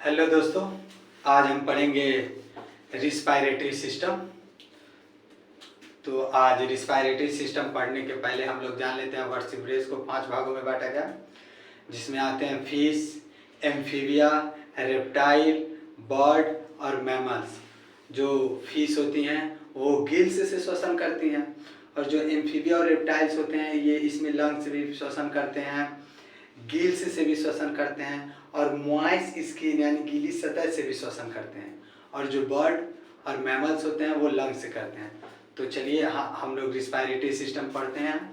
Hello दोस्तों, आज हम पढ़ेंगे रिस्पायरेटरी सिस्टम। तो आज रिस्पायरेटरी सिस्टम पढ़ने के पहले हम लोग जान लेते हैं वर्टिब्रेट्स को 5 भागों में बांटा गया, जिसमें आते हैं फिश, एम्फीबिया, रेप्टाइल, बर्ड और मैमल्स। जो फिश होती हैं वो गिल्स से श्वसन करती हैं, और जो एम्फीबिया और रेप्टाइल्स होते हैं ये इसमें लंग्स से भी श्वसन करते हैं, गिल्स से भी श्वसन करते हैं, और मॉइस स्किन यानी गीली सतह से भी श्वसन करते हैं। और जो बर्ड और मैमल्स होते हैं वो लंग्स से करते हैं। तो चलिए हम लोग रिस्पायरेटरी सिस्टम पढ़ते हैं।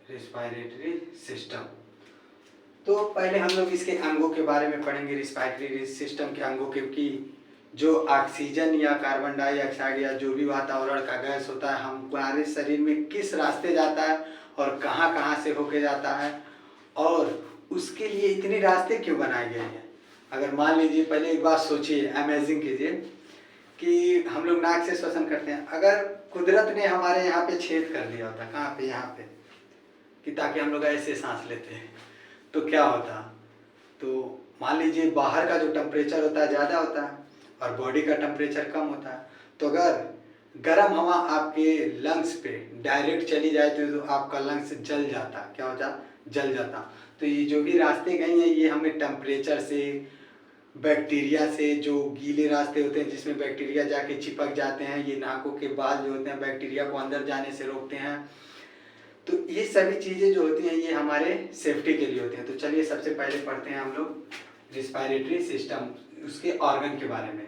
रिस्पायरेटरी सिस्टम, तो पहले हम लोग इसके अंगों के बारे में पढ़ेंगे। रिस्पायरेटरी सिस्टम के अंगों के कि जो ऑक्सीजन या कार्बन डाइऑक्साइड या जो भी वातावरण का गैस होता है हमारे शरीर में किस रास्ते जाता है और कहाँ कहाँ से होके जाता है, और उसके लिए इतने रास्ते क्यों बनाए गए हैं। अगर मान लीजिए, पहले एक बात सोचिए, इमेजिन कीजिए कि हम लोग नाक से श्वसन करते हैं। अगर कुदरत ने हमारे यहाँ पे छेद कर दिया होता, कहाँ पे, यहाँ पे, कि ताकि हम लोग ऐसे सांस लेते हैं, तो क्या होता। तो मान लीजिए बाहर का जो टेम्परेचर होता है ज़्यादा होता है और बॉडी का टेम्परेचर कम होता है। तो अगर गर्म हवा आपके लंग्स पे डायरेक्ट चली जाए तो आपका लंग्स जल जाता। क्या हो जाता? जल जाता। तो ये जो भी रास्ते गए हैं ये हमें टेम्परेचर से, बैक्टीरिया से, जो गीले रास्ते होते हैं जिसमें बैक्टीरिया जाके चिपक जाते हैं, ये नाकों के बाल जो होते हैं बैक्टीरिया को अंदर जाने से रोकते हैं। तो ये सभी चीज़ें जो होती हैं ये हमारे सेफ्टी के लिए होती हैं। तो चलिए सबसे पहले पढ़ते हैं हम लोग रिस्पायरेटरी सिस्टम, उसके ऑर्गन के बारे में।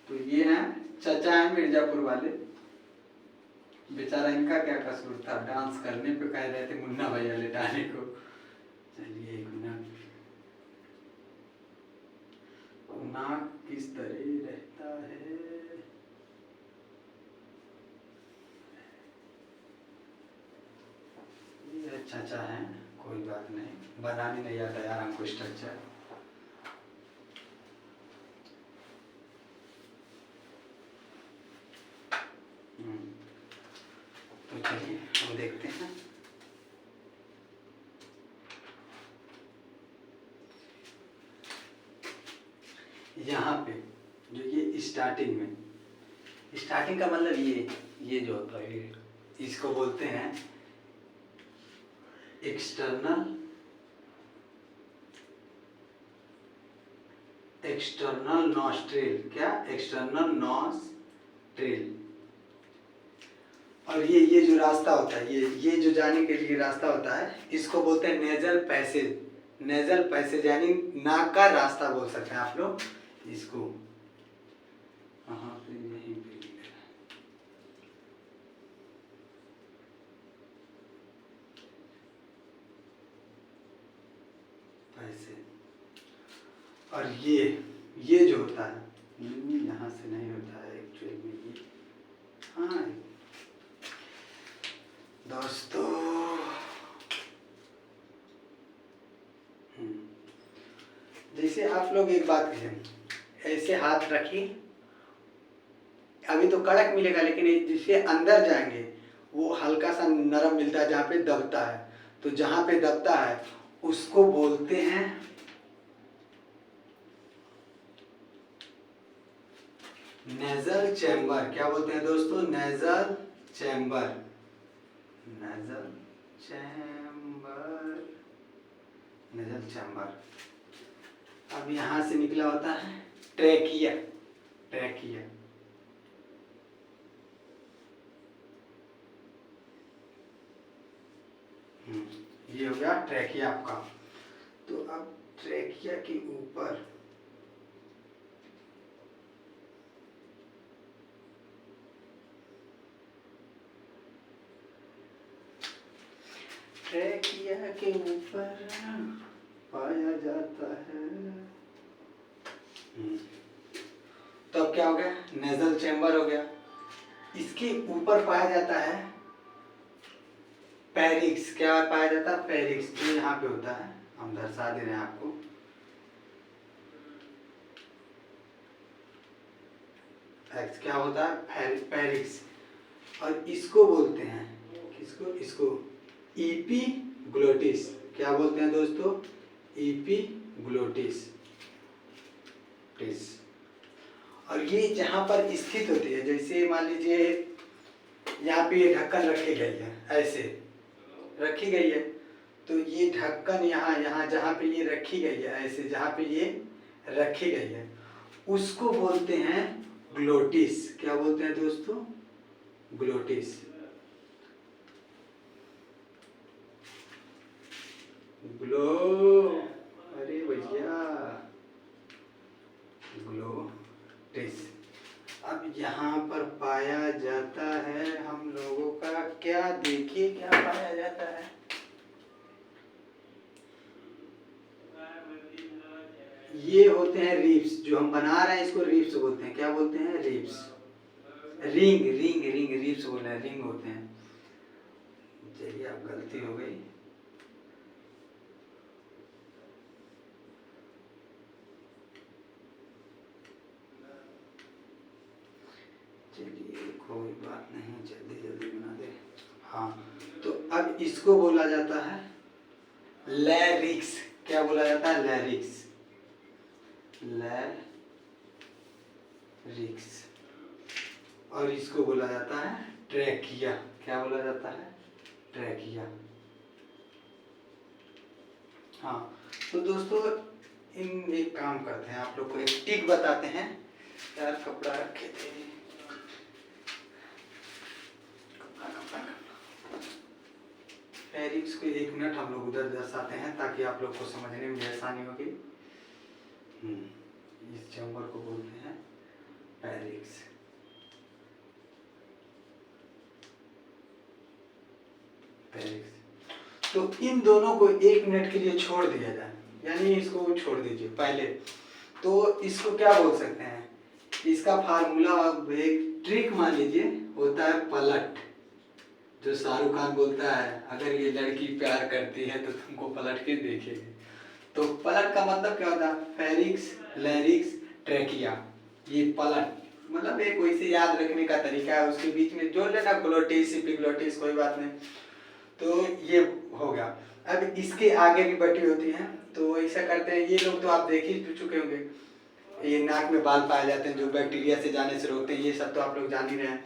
तो ये हैं चाचा हैं मिर्जापुर वाले, बेचारा इनका क्या कसूर था, डांस करने पे कह रहे थे मुन्ना भैया लेटाने को। चलिए एक मिनट, नाक किस तरह रहता है। ये चाचा हैं, कोई बात नहीं, बनाने नहीं आता यार हमको स्ट्रक्चर। तो चलिए हम देखते हैं। यहाँ पे जो ये स्टार्टिंग का मतलब ये जो होता है इसको बोलते हैं एक्सटर्नल नॉस्ट्रिल। क्या? External nostril. और ये जो रास्ता होता है, ये जो जाने के लिए रास्ता होता है इसको बोलते हैं नेजल पैसेज। नेजल पैसेज यानी नाक का रास्ता बोल सकते हैं आप लोग इसको। हाँ, यहीं पे पैसेज। और ये जो होता है यहाँ से नहीं होता है एक्चुअली में ये। हाँ दोस्तों, जैसे आप लोग एक बात कहें, ऐसे हाथ रखिए, अभी तो कड़क मिलेगा लेकिन जिससे अंदर जाएंगे वो हल्का सा नरम मिलता है जहाँ पे दबता है। तो जहाँ पे दबता है उसको बोलते हैं नेजल चैम्बर। क्या बोलते हैं दोस्तों? Nasal chamber. Nasal chamber, nasal chamber. अब यहाँ से निकला होता है ट्रैकिया। ट्रैकिया ये हो गया ट्रैकिया आपका। तो अब ट्रैकिया के ऊपर ट्रैकिया के ऊपर पाया जाता है। तो अब क्या हो गया? नेजल चैम्बर हो गया। इसके ऊपर पाया जाता है पेरिक्स। क्या पाया जाता है? पेरिक्स, जो यहाँ पे होता है, हम दर्शा दे रहे हैं आपको। एक्स क्या होता है फेरिक्स। और इसको बोलते हैं किसको, इसको एपिग्लोटिस। क्या बोलते हैं दोस्तों, एपिग्लोटिस। और ये जहाँ पर स्थित होती है, जैसे मान लीजिए यहाँ पे ये ढक्कन रखी गई है, ऐसे रखी गई है, तो ये ढक्कन यहाँ जहाँ पे ये रखी गई है, ऐसे जहाँ पे ये रखी गई है, उसको बोलते हैं ग्लोटिस। क्या बोलते हैं दोस्तों, ग्लोटिस। अरे भैया ग्लोटिस। अब यहाँ पर पाया जाता है हम लोगों का क्या, देखिए क्या पाया जाता है। ये होते हैं रिब्स, जो हम बना रहे हैं इसको रिब्स बोलते हैं। क्या बोलते हैं, ribs. Ring ring ring ribs बोल रहे हैं, रिंग होते हैं। चलिए अब गलती हो गई। चलिए कोई बात नहीं, जल्दी जल्दी बना दे। हाँ, तो अब इसको बोला जाता है लैरिक्स। क्या बोला जाता है, लैरिक्स। लैरिक्स। और इसको बोला जाता है ट्रैकिया। क्या बोला जाता है, ट्रैकिया। हाँ, तो दोस्तों एक काम करते हैं, आप लोग को एक टिक बताते हैं। यार कपड़ा रखे थे, फेरिक्स को 1 मिनट हम लोग उधर दर्शाते हैं ताकि आप लोग को समझने में आसानी होगी। इस चैम्बर को बोलते हैं फेरिक्स। तो इन दोनों को 1 मिनट के लिए छोड़ दिया जाए, यानी इसको छोड़ दीजिए पहले। तो इसको क्या बोल सकते हैं, इसका फार्मूला एक ट्रिक मान लीजिए होता है पलट। जो शाहरुख खान बोलता है, अगर ये लड़की प्यार करती है तो तुमको पलट के देखेगी। तो पलट का मतलब क्या होता है, फेरिक्स, लैरिक्स, ट्रैकिया। ये पलट मतलब एक वैसे याद रखने का तरीका है, उसके बीच में जोड़ लेना ग्लोटिस, एपिग्लोटिस, कोई बात नहीं। तो ये हो गया। अब इसके आगे भी बटी होती हैं, तो ऐसा करते हैं, ये लोग तो आप देख ही चुके होंगे। ये नाक में बाल पाए जाते हैं जो बैक्टीरिया से जाने से रोकते हैं, ये सब तो आप लोग जान ही रहे हैं।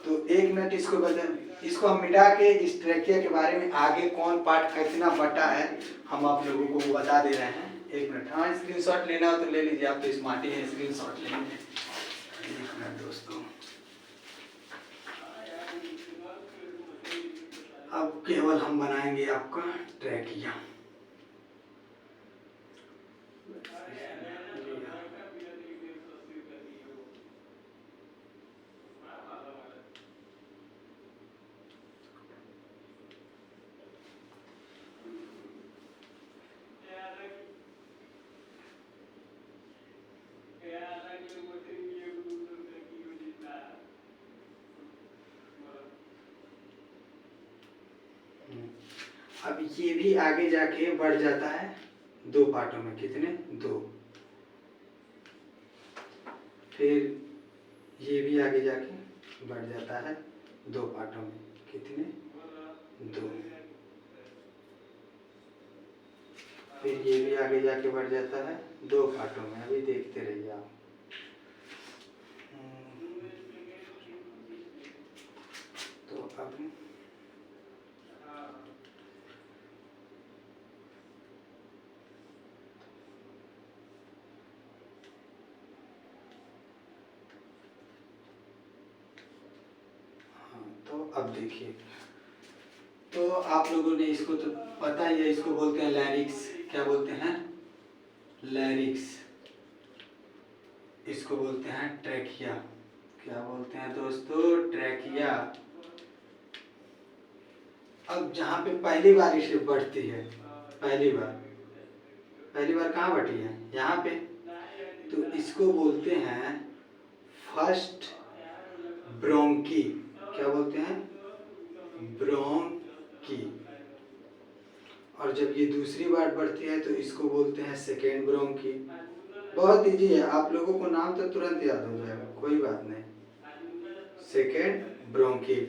तो 1 मिनट इसको इसको हम मिटा के इस ट्रैकिया के बारे में आगे कौन पार्ट कितना बटा है हम आप लोगों को बता दे रहे हैं। 1 मिनट। हाँ, स्क्रीनशॉट लेना हो तो ले लीजिए, आप तो स्मार्टी हैं, स्क्रीनशॉट लेंगे। 1 मिनट दोस्तों, अब केवल हम बनाएंगे आपका ट्रैकिया। अब ये भी आगे जाके बढ़ जाता है 2 पार्टों में। कितने, 2। फिर ये भी आगे जाके बढ़ जाता है 2 पार्टों में। कितने, 2। फिर ये भी आगे जाके बढ़ जाता है 2 पार्टों में। अभी देखते रहिए आप। तो अब अब देखिए, तो आप लोगों ने इसको तो पता ही है, इसको बोलते हैं लैरिक्स। क्या बोलते हैं, लैरिक्स। इसको बोलते हैं ट्रैकिया। क्या बोलते हैं दोस्तों, ट्रैकिया। अब जहाँ पे पहली बार इसे बढ़ती है, पहली बार कहाँ बढ़ी है, यहाँ पे, तो इसको बोलते हैं फर्स्ट ब्रोंकी। क्या बोलते हैं, ब्रोंकी। और जब ये दूसरी बार बढ़ती है तो इसको बोलते हैं सेकेंड ब्रोंकी। बहुत इजी है, आप लोगों को नाम तो तुरंत याद हो जाएगा। कोई बात नहीं, सेकेंड ब्रोंकी।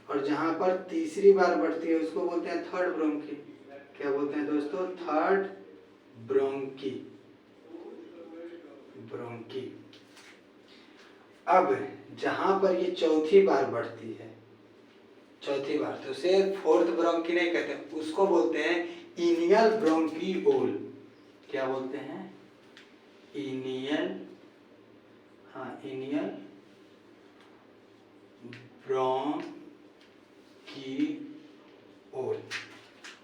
और जहाँ पर तीसरी बार बढ़ती है उसको बोलते हैं थर्ड ब्रोंकी। क्या बोलते हैं दोस्तों? Third bronchi, bronchi. अब जहाँ पर ये चौथी बार बढ़ती है, चौथी बार, तो उसे फोर्थ ब्रोंकी नहीं कहते, उसको बोलते हैं इनियल ब्रोंकीओल। क्या बोलते हैं? इनियल, हाँ इनियल ब्रोंकीओल।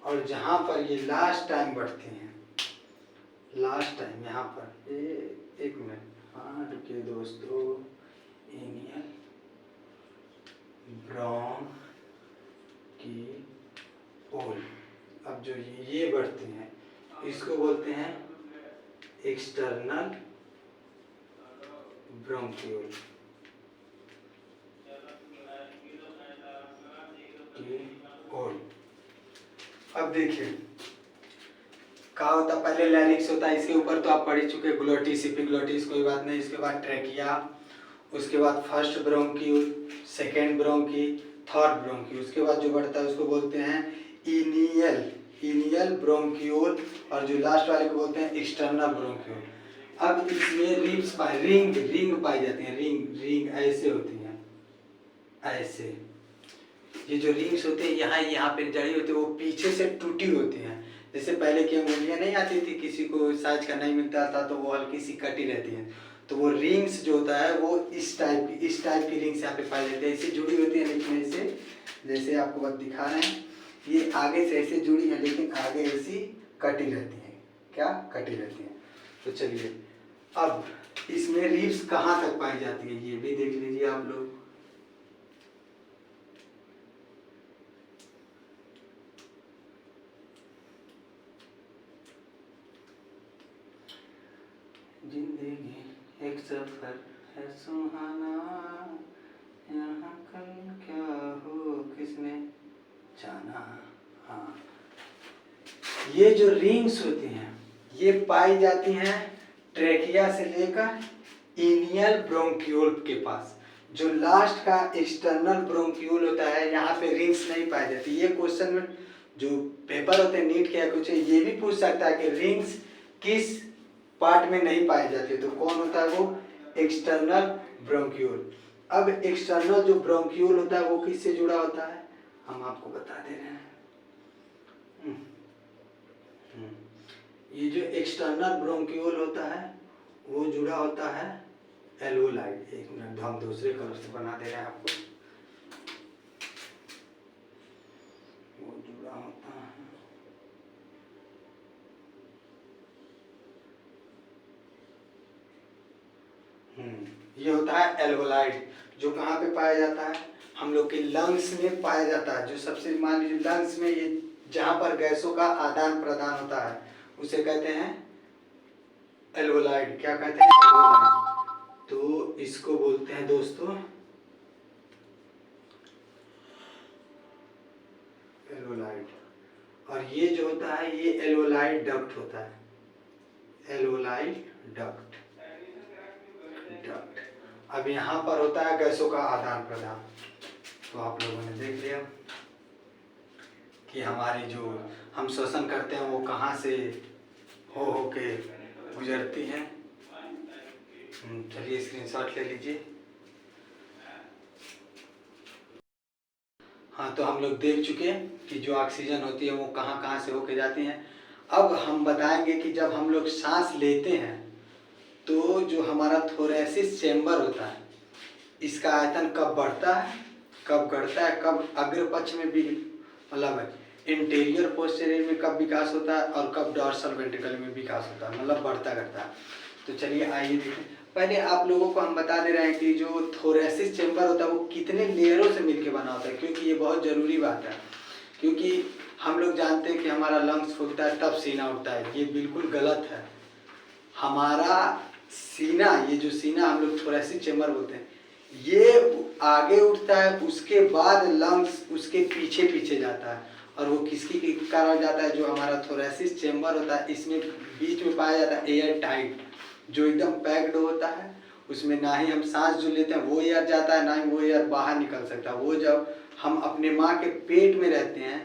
और जहाँ पर ये लास्ट टाइम बढ़ती हैं, लास्ट टाइम यहाँ पर एक मिनट, हाँ रुकिए दोस्तों, इनियल ब्रोंकीओल। अब जो ये बढ़ती हैं इसको बोलते हैं एक्सटर्नल ब्रोंकीओल। अब देखिए क्या होता, पहले लैरिक्स होता है, इसके ऊपर तो आप पढ़ ही चुके, ग्लोटिस, एपिग्लोटिस, कोई बात नहीं। इसके बाद ट्रैकिया, उसके बाद first bronchiole, second bronchi, third bronchi. उसके बाद जो बढ़ता है उसको बोलते हैं इनियल, इनियल ब्रोंक्यूल। और जो लास्ट वाले को बोलते हैं एक्सटर्नल ब्रोंक्यूल। अब इसमें रिब्स पाई, रिंग, रिंग पाई जाती है, रिंग, रिंग ऐसे होती हैं, ऐसे। ये जो रिंग्स होते हैं यहाँ पे जड़ी होती है, वो पीछे से टूटी होती हैं। जैसे पहले की अंगुलियाँ नहीं आती थी, किसी को साइज का नहीं मिलता था तो वो हल्की सी कटी रहती हैं, तो वो रिंग्स जो होता है वो इस टाइप की रिंग्स यहाँ पे पाई जाती है। ऐसे जुड़ी होती है, लेकिन ऐसे, जैसे आपको बस दिखा रहे हैं, ये आगे से ऐसे जुड़ी है लेकिन आगे ऐसी कटी रहती है। क्या? कटी रहती है। तो चलिए अब इसमें रिब्स कहाँ तक पाई जाती है ये भी देख लीजिए आप लोग। जिंदगी एक सफर है सुहाना, यहाँ कल क्या हो किसने जाना। हाँ, ये जो रिंग्स होती हैं ये पाई जाती हैं ट्रेकिया से लेकर इनियल ब्रोंक्यूल के पास। जो लास्ट का एक्सटर्नल ब्रोंक्यूल होता है यहाँ पे रिंग्स नहीं पाई जाती। ये क्वेश्चन में जो पेपर होते हैं नीट के या कुछ ये भी पूछ सकता है कि रिंग्स किस पार्ट में नहीं पाई जाती है, तो कौन होता है वो? External bronchiole. अब एक्सटर्नल जो ब्रोंक्यूल होता है वो किससे जुड़ा होता है, हम आपको बता दे रहे हैं। ये जो एक्सटर्नल ब्रोंक्यूल होता है वो जुड़ा होता है एल्वोलाइड। एक मिनट, हम दूसरे कलर से बना दे रहे हैं आपको। वो जुड़ा होता है, ये होता है एल्वोलाइड। जो कहाँ पे पाया जाता है? हम लोग के लंग्स में पाया जाता है। जो सबसे, मान लीजिए लंग्स में, ये जहाँ पर गैसों का आदान प्रदान होता है उसे कहते हैं एल्वोलाइड। क्या कहते हैं? एल्वोलाइड। तो इसको बोलते हैं दोस्तों एल्वोलाइड। और ये जो होता है ये एल्वोलाइड डक्ट होता है, एल्वोलाइड डक्ट। अब यहाँ पर होता है गैसों का आदान प्रदान। तो आप लोगों ने देख लिया कि हमारी जो हम श्वसन करते हैं वो कहाँ से हो के गुजरती हैं। चलिए स्क्रीनशॉट ले लीजिए। हाँ, तो हम लोग देख चुके हैं कि जो ऑक्सीजन होती है वो कहाँ कहाँ से होके जाती हैं। अब हम बताएंगे कि जब हम लोग सांस लेते हैं तो जो हमारा थोरेसिस चेम्बर होता है इसका आयतन कब बढ़ता है, कब घटता है, कब अग्र पक्ष में भी, मतलब इंटीरियर पोस्टीरियर में कब विकास होता है और कब डॉर्सल वेंट्रिकल में विकास होता है, मतलब बढ़ता घटता है। तो चलिए आइए देखें। पहले आप लोगों को हम बता दे रहे हैं कि जो थोरेसिस चेम्बर होता है वो कितने लेयरों से मिलकर बना होता है, क्योंकि ये बहुत ज़रूरी बात है। क्योंकि हम लोग जानते हैं कि हमारा लंग्स फूलता है तब सीना उठता है, ये बिल्कुल गलत है। हमारा सीना, ये जो सीना हम लोग थोरेसिक चेम्बर बोलते हैं, ये आगे उठता है, उसके बाद लंग्स उसके पीछे पीछे जाता है। और वो किसकी कारण जाता है? जो हमारा थोरेसिक चेम्बर होता है इसमें बीच में पाया जाता है एयर टाइट, जो एकदम पैक्ड होता है उसमें ना ही हम सांस जो लेते हैं वो एयर जाता है, ना ही वो एयर बाहर निकल सकता है। वो जब हम अपने माँ के पेट में रहते हैं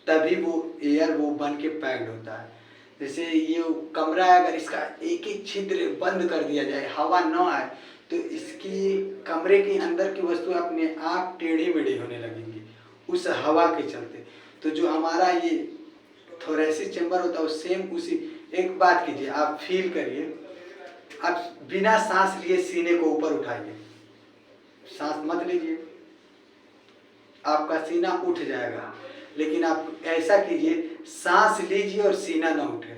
तभी वो एयर वो बन के पैक्ड होता है। जैसे ये कमरा है, अगर इसका एक एक छिद्र बंद कर दिया जाए, हवा न आए, तो इसकी कमरे के अंदर की वस्तु अपने आप टेढ़ी मेढ़ी होने लगेंगी उस हवा के चलते। तो जो हमारा ये थोरेसिक चेंबर होता है वो सेम उसी। एक बात कीजिए, आप फील करिए, आप बिना सांस लिए सीने को ऊपर उठाइए, सांस मत लीजिए, आपका सीना उठ जाएगा। लेकिन आप ऐसा कीजिए, सांस लीजिए और सीना ना उठे,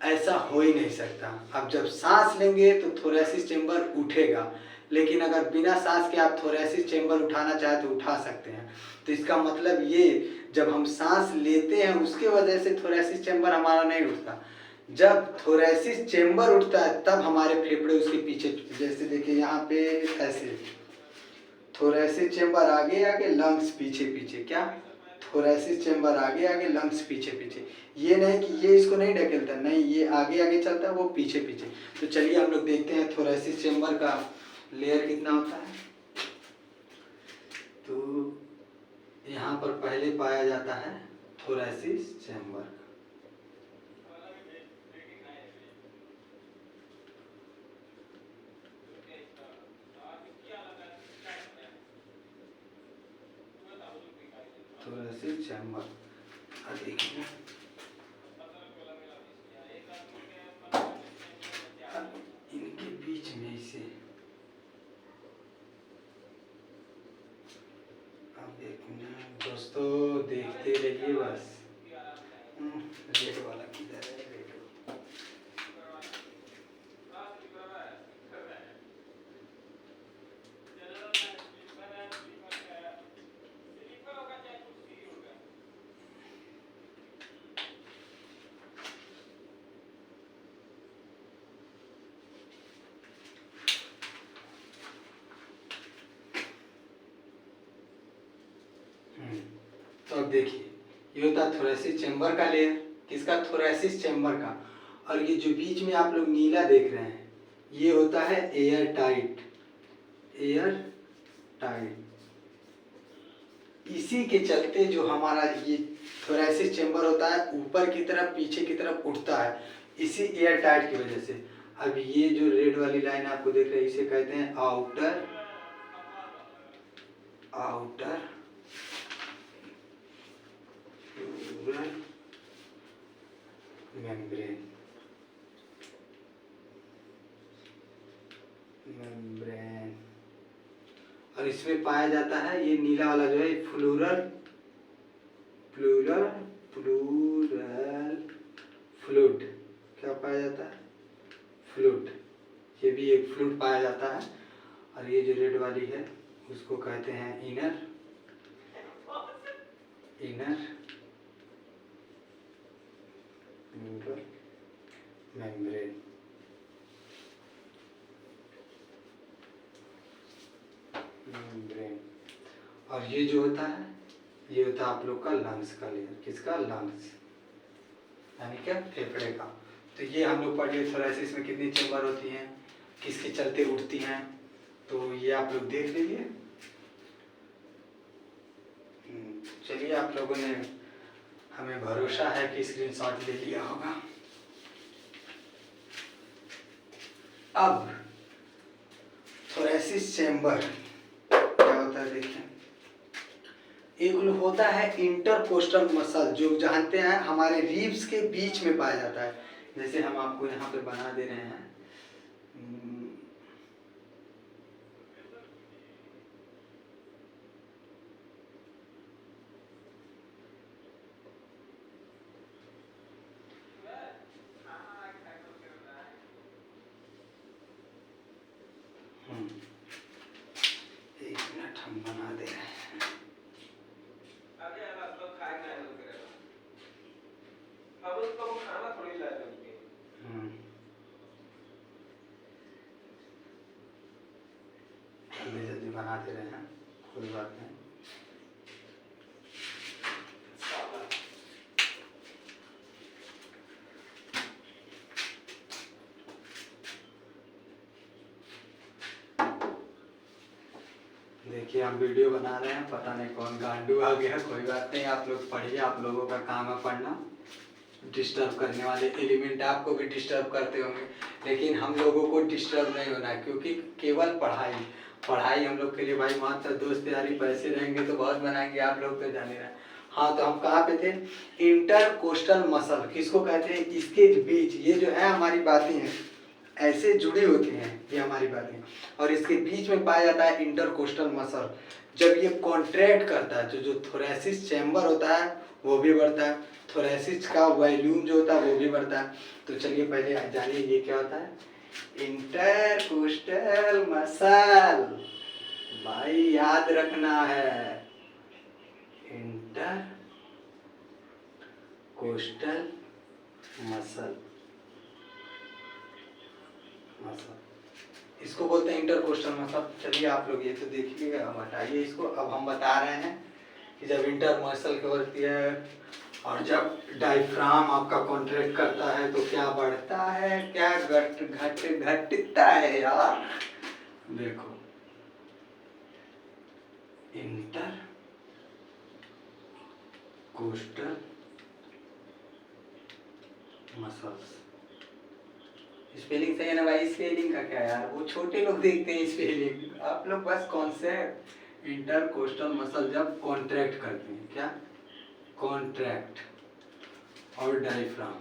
ऐसा हो ही नहीं सकता। अब जब सांस लेंगे तो थोरेसिक चेंबर उठेगा, लेकिन अगर बिना सांस के आप थोरेसिक चेंबर उठाना चाहे तो उठा सकते हैं। तो इसका मतलब ये, जब हम सांस लेते हैं उसके वजह से थोरेसिक चेंबर हमारा नहीं उठता। जब थोरेसिक चेंबर उठता है तब हमारे फेफड़े उसके पीछे, जैसे देखिए यहाँ पे ऐसे थोरेसिक चेंबर आगे आगे, लंग्स पीछे पीछे। क्या? थोरेसिक चेंबर आगे आगे, लंग्स पीछे पीछे। ये नहीं कि ये इसको नहीं ढकेलता, नहीं, ये आगे आगे चलता है, वो पीछे पीछे। तो चलिए हम लोग देखते हैं थोरेसिक चेंबर का लेयर कितना होता है। तो यहाँ पर पहले पाया जाता है थोरेसिक चेंबर। थोरेसिक चेंबर देखिए, इनके बीच में इसे अब देखना दोस्तों, देखते रहिए बस। रेड वाला किधर है? रेड तो अब देखिए, ये होता है थोरेसिक चेंबर का लेयर। किसका? थोरेसिक चेंबर का। और ये जो बीच में आप लोग नीला देख रहे हैं, ये होता है एयर टाइट। Air tight. इसी के चलते जो हमारा ये थोरेसिक चेंबर होता है ऊपर की तरफ पीछे की तरफ उठता है, इसी एयर टाइट की वजह से। अब ये जो रेड वाली लाइन आपको देख रहे हैं, इसे कहते हैं आउटर मेम्ब्रेन। और इसमें पाया जाता है ये नीला वाला जो है फ्लूरल फ्लूइड। क्या पाया जाता है? फ्लूइड। ये भी एक फ्लूइड पाया जाता है। और ये जो रेड वाली है उसको कहते हैं इनर मेम्ब्रेन। और ये जो होता है, ये होता है आप लोग का लंग्स का लेयर। किसका? लंग्स, यानी क्या? फेफड़े का। तो ये हम लोग पढ़ लिए थोरेसिस में कितनी चेंबर होती हैं, किसके चलते उठती हैं, तो ये आप लोग देख लीजिए। चलिए, आप लोगों ने, हमें भरोसा है कि स्क्रीनशॉट ले लिया होगा। अब थोरेसिस चेंबर क्या होता है देखिए। एक होता है इंटरकोस्टल मसल, जो जानते हैं हमारे रिब्स के बीच में पाया जाता है। जैसे हम आपको यहाँ पे बना दे रहे हैं, एक मिनट हम बना दे रहे हैं। जल्दी जल्दी बना दे रहे हैं, कोई बात नहीं। देखिए हम वीडियो बना रहे हैं, पता नहीं कौन गांडू आ गया, कोई बात नहीं, आप लोग पढ़िए, आप लोगों का काम है पढ़ना। डिस्टर्ब करने वाले एलिमेंट आपको भी डिस्टर्ब करते होंगे, लेकिन हम लोगों को डिस्टर्ब नहीं होना है, क्योंकि केवल पढ़ाई पढ़ाई हम लोग के लिए भाई मात्र दोस्त यारी, पैसे रहेंगे तो बहुत बनाएंगे, आप लोग तो जाने रहे। हाँ, तो हम कहाँ पे थे? इंटरकोस्टल मसल किसको कहते हैं? इसके बीच ये जो है हमारी बातें हैं ऐसे जुड़ी होती हैं, ये हमारी बातें, और इसके बीच में पाया जाता है इंटरकोस्टल मसल। जब ये कॉन्ट्रैक्ट करता है तो जो थोरेसिस चैम्बर होता है वो भी बढ़ता है, थोरेसिस का वॉल्यूम जो होता है वो भी बढ़ता है। तो चलिए पहले जानिए ये क्या होता है। इंटरकोस्टल मसल भाई याद रखना है, इंटरकोस्टल मसल इसको बोलते हैं इंटरकोस्टल मसल। चलिए आप लोग ये तो देख लीजिए, अब हटाइए इसको। अब हम बता रहे हैं कि जब इंटर मसल क्या होती है और जब डायफ्राम आपका कॉन्ट्रैक्ट करता है तो क्या बढ़ता है, क्या घटता है यार। देखो इंटर कोस्टल मसल्स, स्पेलिंग सही है ना भाई? स्पेलिंग का क्या यार, वो छोटे लोग देखते हैं स्पेलिंग, आप लोग बस कॉन्सेप्ट। इंटरकोस्टल मसल जब कॉन्ट्रैक्ट करते हैं, क्या कॉन्ट्रैक्ट, और डायफ्राम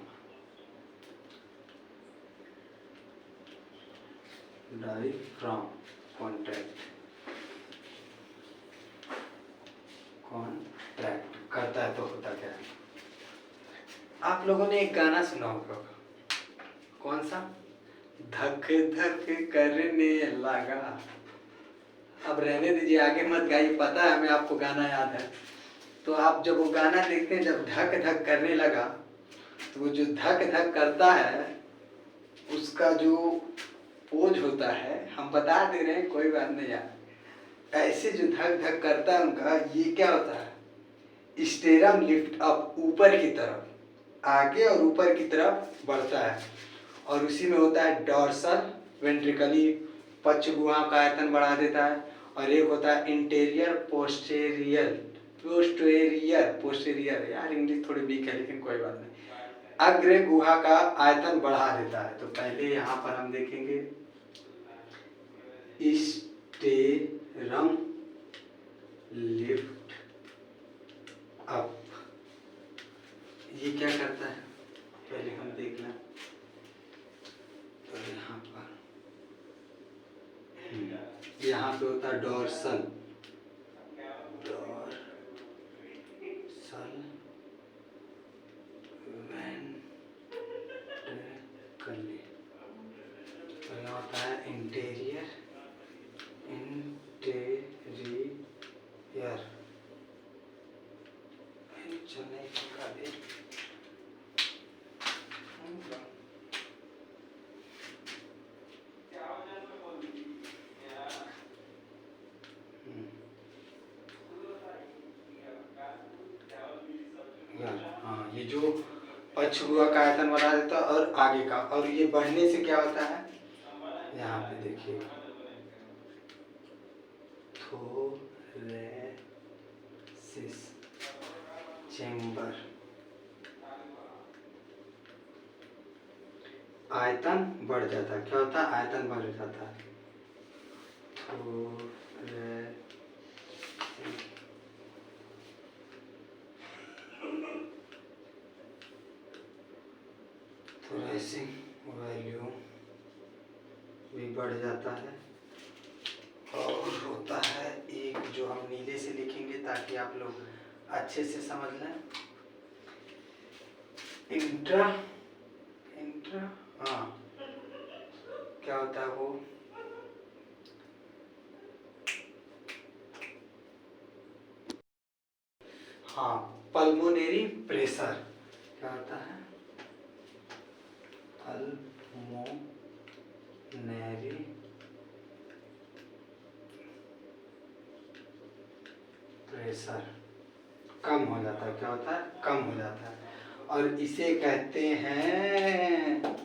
कॉन्ट्रैक्ट करता है तो होता क्या है? आप लोगों ने एक गाना सुना होगा, कौन सा? धक धक करने लगा। अब रहने दीजिए, आगे मत गाइए, पता है हमें आपको गाना याद है। तो आप जब वो गाना देखते हैं, जब धक धक करने लगा, तो वो जो धक धक करता है उसका जो पोज होता है, हम बता दे रहे हैं, कोई बात नहीं यार। ऐसे जो धक धक करता है उनका, ये क्या होता है? स्टेरम लिफ्ट अप, ऊपर की तरफ, आगे और ऊपर की तरफ बढ़ता है, और उसी में होता है डॉर्सल वेंट्रिकली, पक्ष गुहा का आयतन बढ़ा देता है, और एक होता है इंटीरियर पोस्टेरियर पोस्टेरियर यार इंग्लिश थोड़ी वीक है लेकिन कोई बात नहीं, अग्र गुहा का आयतन बढ़ा देता है। तो पहले यहाँ पर हम देखेंगे स्टेरम लिफ्ट अप, ये क्या करता है पहले हम देख लें। तो यहाँ पे होता है डॉर्सल वेंट्रिकली, तो यहाँ होता है इंटीरियर हाँ, ये जो पक्ष गुहा का आयतन बढ़ा देता है और आगे का, और ये बढ़ने से क्या होता है, यहाँ पे देखिए थोरेसिस चैम्बर, आयतन बढ़ जाता है। क्या होता है? आयतन बढ़ जाता है। थोरेसिक वॉल्यूम भी बढ़ जाता है, और होता है एक जो हम नीले से लिखेंगे ताकि आप लोग अच्छे से समझ लें, इंट्रा हाँ क्या होता है वो, हाँ पल्मोनरी प्रेशर, क्या होता है? पल्मोनरी प्रेशर कम हो जाता है। क्या होता है? कम हो जाता है, और इसे कहते हैं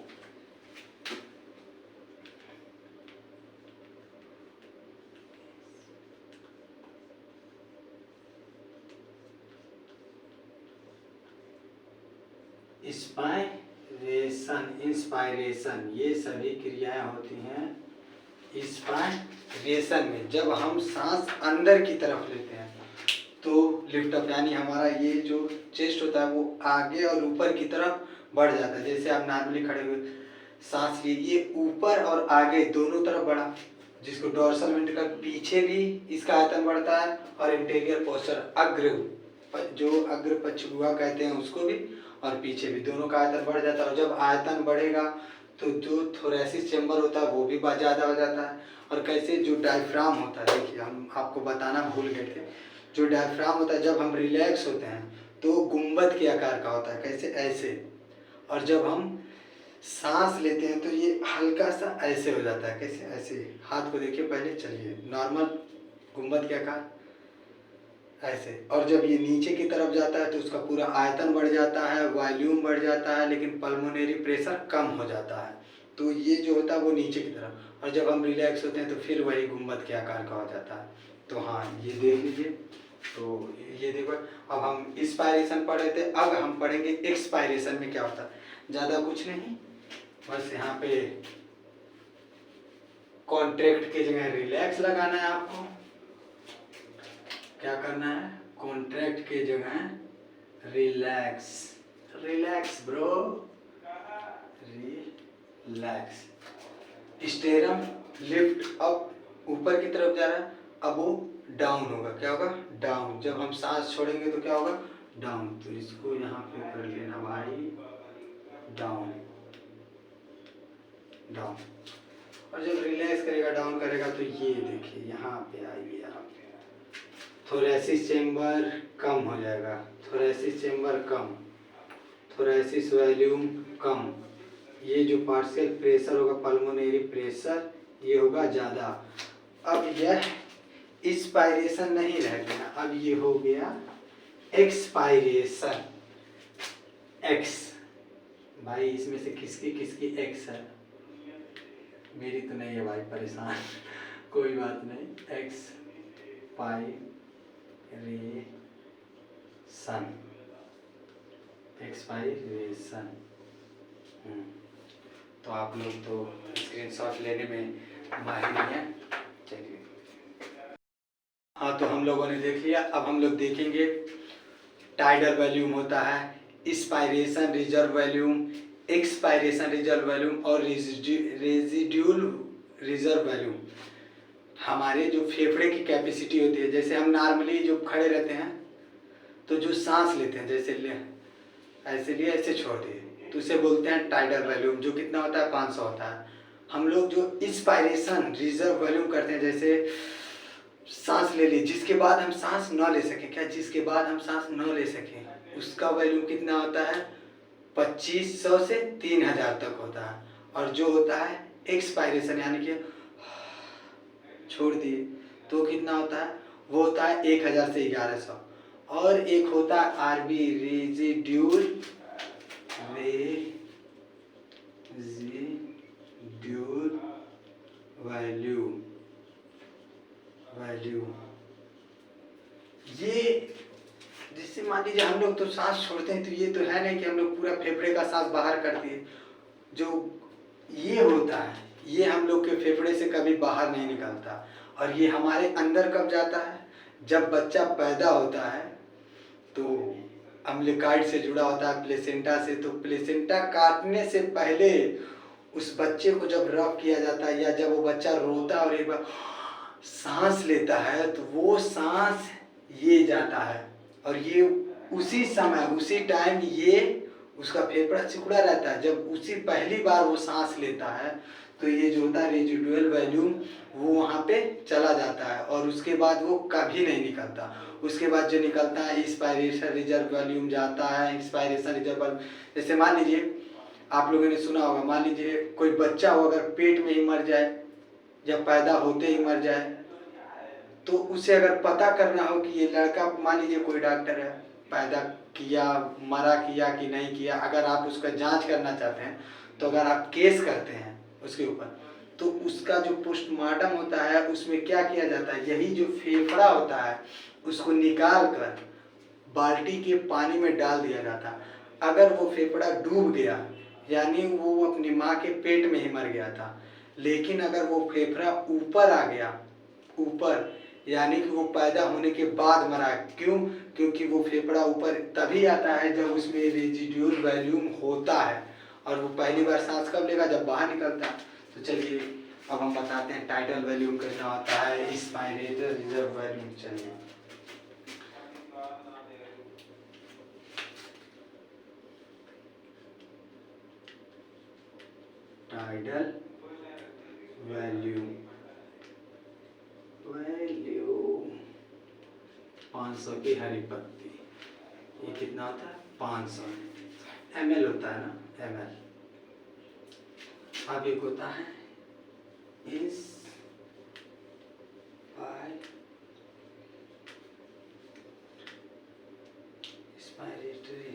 इंस्पायरेशन, ये सभी क्रियाएं होती हैं इंस्पायरेशन में। जब हम सांस अंदर की तरफ लेते हैं तो लिफ्ट अप, यानी हमारा ये जो चेस्ट होता है वो आगे और ऊपर की तरफ बढ़ जाता है। जैसे आप नॉर्मली खड़े हुए सांस लीजिए, ऊपर और आगे दोनों तरफ बढ़ा, जिसको डोर्सल वेंट्रिकल, पीछे भी इसका आयतन बढ़ता है, और इंटीरियर पोस्चर अग्र, जो अग्र पश्चभुजा कहते हैं उसको भी, और पीछे भी, दोनों का आयतन बढ़ जाता है। और जब आयतन बढ़ेगा तो जो थोरेसिस चेंबर होता है वो भी ज़्यादा हो जाता है। और कैसे, जो डायफ्राम होता है, देखिए हम आपको बताना भूल गए थे, जो डायफ्राम होता है जब हम रिलैक्स होते हैं तो गुंबद के आकार का होता है, कैसे, ऐसे। और जब हम सांस लेते हैं तो ये हल्का सा ऐसे हो जाता है, कैसे, ऐसे। हाथ को देखिए पहले, चलिए, नॉर्मल गुंबद के आकार ऐसे। और जब ये नीचे की तरफ जाता है तो उसका पूरा आयतन बढ़ जाता है, वॉल्यूम बढ़ जाता है, लेकिन पल्मोनरी प्रेशर कम हो जाता है। तो ये जो होता है वो नीचे की तरफ, और जब हम रिलैक्स होते हैं तो फिर वही गुंबद के आकार का हो जाता है। तो हाँ, ये देख लीजिए। तो ये देखो, अब हम इंस्पायरेशन पढ़ रहे थे, अब हम पढ़ेंगे एक्सपायरेशन में क्या होता है। ज़्यादा कुछ नहीं, बस यहाँ पे कॉन्ट्रैक्ट की जगह रिलैक्स लगाना है आपको। क्या करना है, कॉन्ट्रैक्ट की जगह रिलैक्स, रिलैक्स ब्रो, रिलैक्स। स्टेरम लिफ्ट अप, ऊपर की तरफ जा रहा है, अब वो डाउन होगा। क्या होगा, डाउन। जब हम सांस छोड़ेंगे तो क्या होगा, डाउन। तो इसको यहाँ पे कर लेना भाई, डाउन, डाउन। और जब रिलैक्स करेगा, डाउन करेगा, तो ये देखिए यहाँ पे आइए आप, थोरेसिस चेंबर कम हो जाएगा, थोरेसिस चेंबर कम, थोरेसिस वॉल्यूम कम। ये जो पार्शियल प्रेशर होगा, पल्मोनरी प्रेशर, ये होगा ज़्यादा। अब यह इंस्पायरेशन नहीं रह गया, अब ये हो गया एक्सपायरेशन। एक्स, भाई इसमें से किसकी किसकी एक्स है, मेरी तो नहीं है भाई, परेशान कोई बात नहीं। Expiration, expiration. तो आप लोग तो स्क्रीनशॉट लेने में माहिर हैं। चलिए, हाँ, तो हम लोगों ने देख लिया। अब हम लोग देखेंगे टाइडल वॉल्यूम होता है, inspiration reserve volume, expiration reserve volume, और रेजिड्यूल रिजर्व वॉल्यूम। हमारे जो फेफड़े की कैपेसिटी होती है, जैसे हम नॉर्मली जो खड़े रहते हैं तो जो सांस लेते हैं, जैसे ऐसे लिए, ऐसे छोड़ दिए, तो उसे बोलते हैं टाइडल वॉल्यूम, जो कितना होता है, 500 होता है। हम लोग जो इंस्पायरेशन रिजर्व वॉल्यूम करते हैं, जैसे सांस ले ली, जिसके बाद हम सांस न ले सकें, क्या, जिसके बाद हम सांस न ले सकें, उसका वॉल्यूम कितना होता है, 2500 से 3000 तक होता है। और जो होता है एक्सपायरेशन, यानी कि छोड़ दिए, तो कितना होता है, वो होता है 1000 से 1100। और एक होता है आरबी, रेजिड्यूल वॉल्यूम, ये जिससे मान लीजिए हम लोग तो सांस छोड़ते हैं, तो ये तो है नहीं कि हम लोग पूरा फेफड़े का सांस बाहर कर दिए। जो ये होता है, ये हम लोग के फेफड़े से कभी बाहर नहीं निकलता, और ये हमारे अंदर कब जाता है, जब बच्चा पैदा होता है तो अम्लिकाइड से जुड़ा होता है, प्लेसेंटा से। तो प्लेसेंटा काटने से पहले उस बच्चे को जब रब किया जाता है, या जब वो बच्चा रोता है और एक बार सांस लेता है, तो वो सांस ये जाता है, और ये उसी समय, उसी टाइम ये उसका फेफड़ा सिकुड़ा रहता है। जब उसी पहली बार वो सांस लेता है, तो ये जो होता है रेजिडुअल वॉल्यूम, वो वहाँ पे चला जाता है, और उसके बाद वो कभी नहीं निकलता। उसके बाद जो निकलता है इंस्पायरेशन रिजर्व वॉल्यूम जाता है, इंस्पायरेशन रिजर्व वॉल्यूम। जैसे मान लीजिए, आप लोगों ने सुना होगा, मान लीजिए कोई बच्चा हो, अगर पेट में ही मर जाए या पैदा होते ही मर जाए, तो उसे अगर पता करना हो कि ये लड़का, मान लीजिए कोई डॉक्टर है, पैदा किया, मरा किया कि नहीं किया, अगर आप उसका जांच करना चाहते हैं, तो अगर आप केस करते हैं उसके ऊपर, तो उसका जो पोस्टमार्टम होता है उसमें क्या किया जाता है, यही जो फेफड़ा होता है उसको निकाल कर बाल्टी के पानी में डाल दिया जाता है। अगर वो फेफड़ा डूब गया यानी वो अपनी माँ के पेट में ही मर गया था, लेकिन अगर वो फेफड़ा ऊपर आ गया, ऊपर यानी कि वो पैदा होने के बाद मरा। क्यों? क्योंकि वो फेफड़ा ऊपर तभी आता है जब उसमें रेजिड्यूल वॉल्यूम होता है, और वो पहली बार सांस कब लेगा? जब बाहर निकलता है। तो चलिए अब हम बताते हैं टाइटल वॉल्यूम कैसा होता है, इंस्पायरेटर रिजर्व वॉल्यूम। चलिए टाइटल वॉल्यूम 500 की हरी पत्ती, ये कितना होता है? 500 ml होता है ना, ml। अब एक होता है इंस्पायरेटरी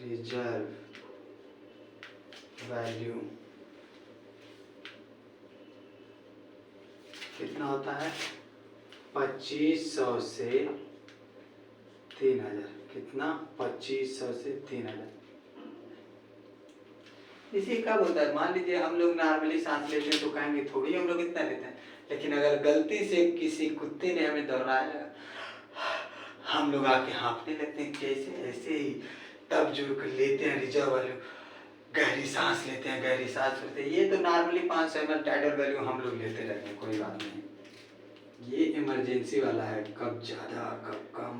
रिजर्व वॉल्यूम कितना होता है? 2500 से 3000। कितना? 2500 से 3000। इसी कब होता है? मान लीजिए हम लोग नॉर्मली सांस लेते हैं तो कहेंगे थोड़ी हम लोग इतना लेते हैं, लेकिन अगर गलती से किसी कुत्ते ने हमें दौड़ाया, हम लोग आके हाँफने लगते हैं कैसे? ऐसे ही। तब जो लेते हैं रिजर्व वॉल्यूम, गहरी सांस लेते हैं, गहरी सांस लेते हैं। ये तो नॉर्मली 500 ml टाइटल वॉल्यूम हम लोग लेते रहते हैं, कोई बात नहीं। ये इमरजेंसी वाला है, कब ज़्यादा कब कम।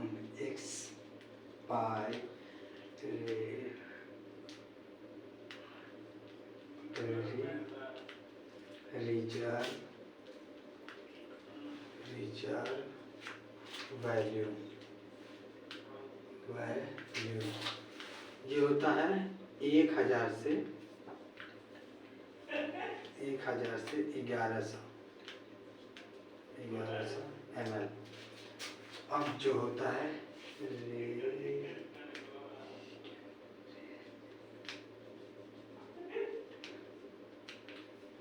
रिजर्व वॉल्यूम ये होता है 1000 से 1100 ml। अब जो होता है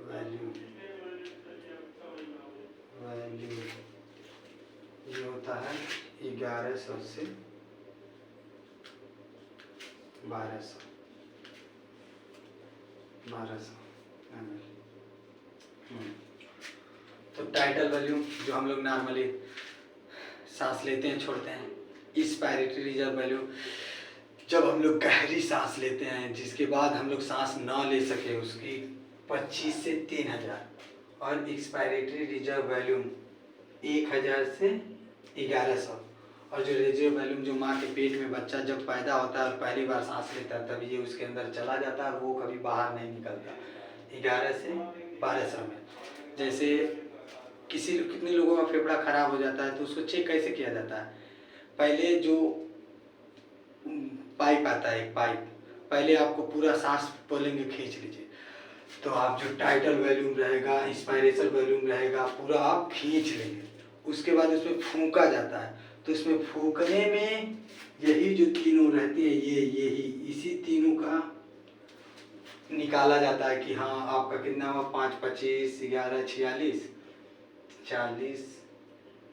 वॉल्यूम ये होता है 1100 से 1200 ml। तो टाइटल वॉल्यूम जो हम लोग नॉर्मली सांस लेते हैं छोड़ते हैं, इंस्पायरेटरी रिजर्व वॉल्यूम जब हम लोग गहरी सांस लेते हैं जिसके बाद हम लोग सांस ना ले सके उसकी 25 से 3000, और एक्सपायरेटरी रिजर्व वॉल्यूम 1000 से 1100। और जो रिजर्व वॉल्यूम जो माँ के पेट में बच्चा जब पैदा होता है और पहली बार सांस लेता है तभी ये उसके अंदर चला जाता है, वो कभी बाहर नहीं निकलता, 11 से 1200 में। जैसे कितने लोगों का फेफड़ा खराब हो जाता है तो उसको चेक कैसे किया जाता है? पहले जो पाइप आता है, एक पाइप, पहले आपको पूरा सांस बोलेंगे खींच लीजिए, तो आप जो टाइटल वॉल्यूम रहेगा, इंस्पायरेशन वॉल्यूम रहेगा, पूरा आप खींच लेंगे। उसके बाद उसमें फूंका जाता है, तो इसमें फूंकने में यही जो तीनों रहती है यही इसी तीनों का निकाला जाता है कि हाँ आपका कितना हुआ, 5 25 11 46 40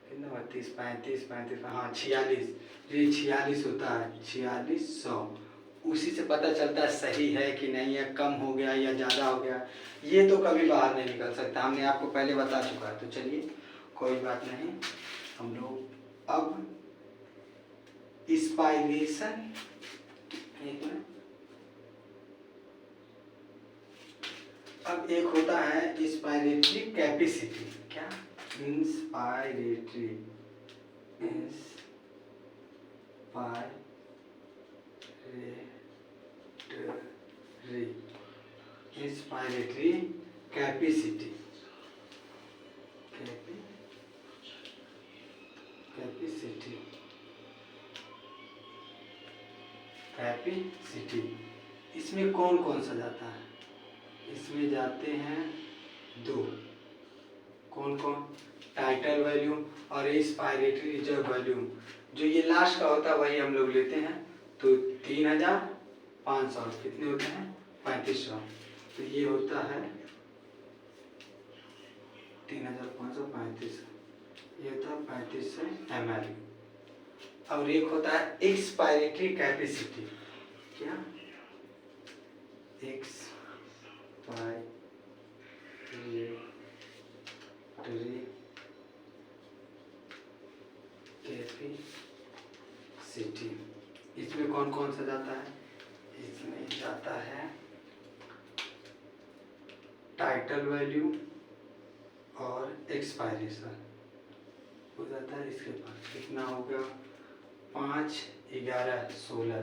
कितना हुआ, 30 35 35 हाँ 46, ये 46 होता है, 4600। उसी से पता चलता है सही है कि नहीं है, कम हो गया या ज़्यादा हो गया। ये तो कभी बाहर नहीं निकल सकता, हमने आपको पहले बता चुका है। तो चलिए कोई बात नहीं, हम लोग अब इंस्पायरेशन, एक मिनट, अब एक होता है इंस्पायरेटरी कैपेसिटी। क्या? इंस्पायरेटरी कैपेसिटी इसमें कौन कौन सा जाता है? इसमें जाते हैं दो, कौन कौन? टाइटल वॉल्यूम और इंस्पायरेटरी रिजर्व वॉल्यूम। जो ये लास्ट का होता है वही हम लोग लेते हैं। तो 3500 कितने होते हैं? 3500। तो ये होता है 3500 ये होता है 3500 ml। और एक होता है एक्सपायरेटरी कैपेसिटी। क्या? Expiratory capacity. इसमें कौन कौन सा जाता है? इसमें जाता है टाइटल वैल्यू और एक्सपायरेशन हो जाता है। इसके पास कितना हो गया? 5, 11, 16,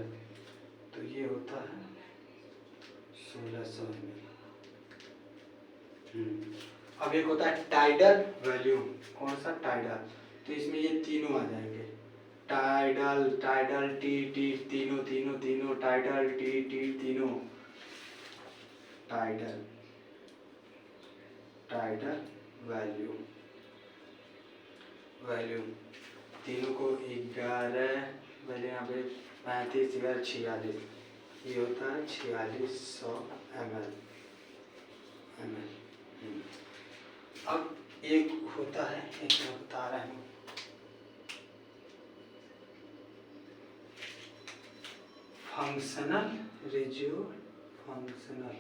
तो ये होता है 1600 ml। अब एक होता है टाइडल वैल्यू। कौन सा? टाइडल। तो इसमें ये तीनों आ जाएंगे, टाइडल, टाइडल टी टी, तीनों तीनों तीनों, टाइडल टी टी तीनों, टाइडल, टाइडल वैल्यू, वैल्यू तीनों को 11 पहले यहाँ पे 35, 11, 46, ये होता है 4600 ml। अब एक होता है, एक मैं बता रहा हूँ, functional ratio, functional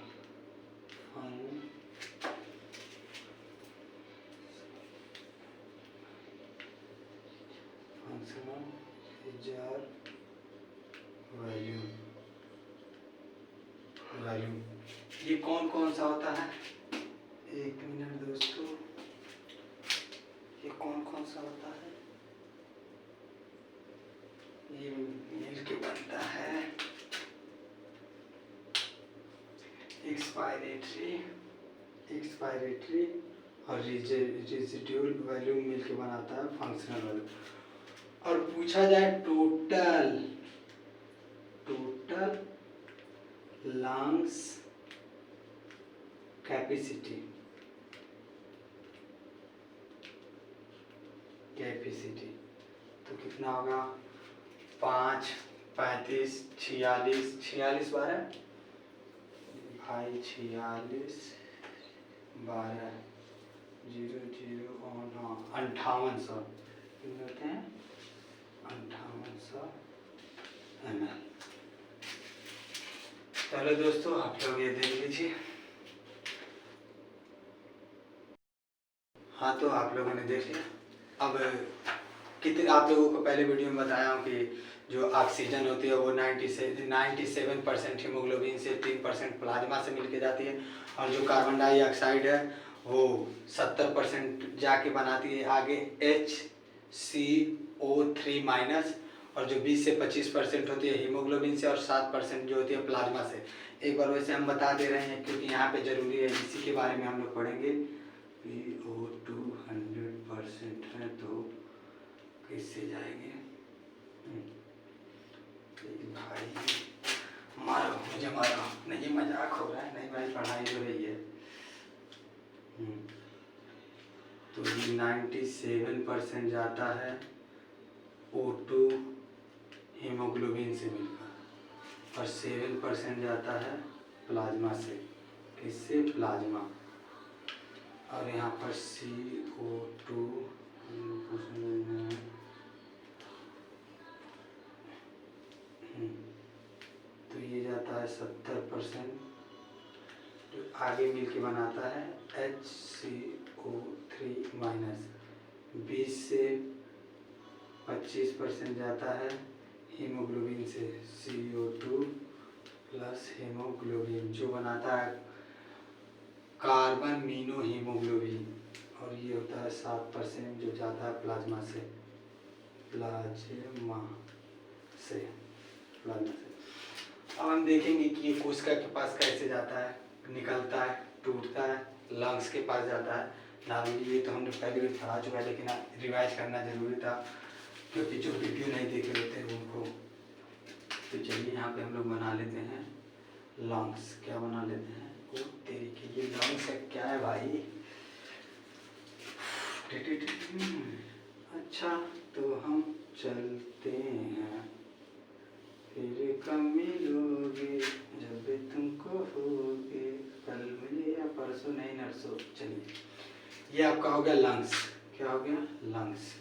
reserve value, value ये कौन कौन सा होता है? एक मिनट दोस्तों, ये कौन कौन सा होता है? ये मिल के बनता है एक्सपायरेटरी, एक्सपायरेटरी और रेजिड्यूल वैल्यू मिल के बनाता है फंक्शनल वैल्यू। और पूछा जाए total, total lungs capacity, capacity तो कितना होगा? 5, 35, 46, 46 12 भाई 46 12 0 0 और 5800 होते हैं, 5800 ml। चलो दोस्तों आप लोग ये देख लीजिए। हाँ तो आप लोगों ने देख लिया। अब कितने आप लोगों को पहले वीडियो में बताया हूँ कि जो ऑक्सीजन होती है वो 97% हीमोग्लोबिन से, 3% प्लाज्मा से मिलके जाती है, और जो कार्बन डाइऑक्साइड है वो 70% जाके बनाती है आगे HCO3 माइनस, और जो 20 से 25% होती है हीमोग्लोबिन से, और 7% जो होती है प्लाज्मा से। एक बार वैसे हम बता दे रहे हैं क्योंकि यहाँ पे जरूरी है, इसी के बारे में हम लोग पढ़ेंगे। PO2 100% है तो किससे जाएंगे? भाई मारो मुझे, मारो नहीं, मजाक हो रहा है, नहीं भाई पढ़ाई हो रही है। तो 97% जाता है O2 हीमोग्लोबिन से मिलकर, और 7% जाता है प्लाज्मा से। किससे? प्लाज्मा। और यहाँ पर CO2 तो ये जाता है 70%, जो आगे मिलके बनाता है HCO3 माइनस। 20 से 25% जाता है हीमोग्लोबिन से, CO2 प्लस हीमोग्लोबिन जो बनाता है कार्बन मीनो हीमोग्लोबिन, और ये होता है 7% जो जाता है प्लाज्मा से, प्लाज्मा से, प्लाज्मा से। अब हम देखेंगे कि ये कोशिका के पास कैसे जाता है, निकलता है, टूटता है, लंग्स के पास जाता है। नॉर्मली ये तो हमने पहले भी पढ़ा चुका है, लेकिन रिवाइज करना जरूरी था क्योंकि जो वीडियो नहीं देखे होते हैं उनको। तो चलिए यहाँ पे हम लोग बना लेते हैं लंग्स। क्या बना लेते हैं? वो तेरी के ये लंग्स है क्या है भाई? अच्छा तो हम चलते हैं, फिर कब मिलोगे जब तुमको होगे, कल मिले या परसों नहीं नरसों। चलिए ये आपका हो गया लंग्स। क्या हो गया? Lungs,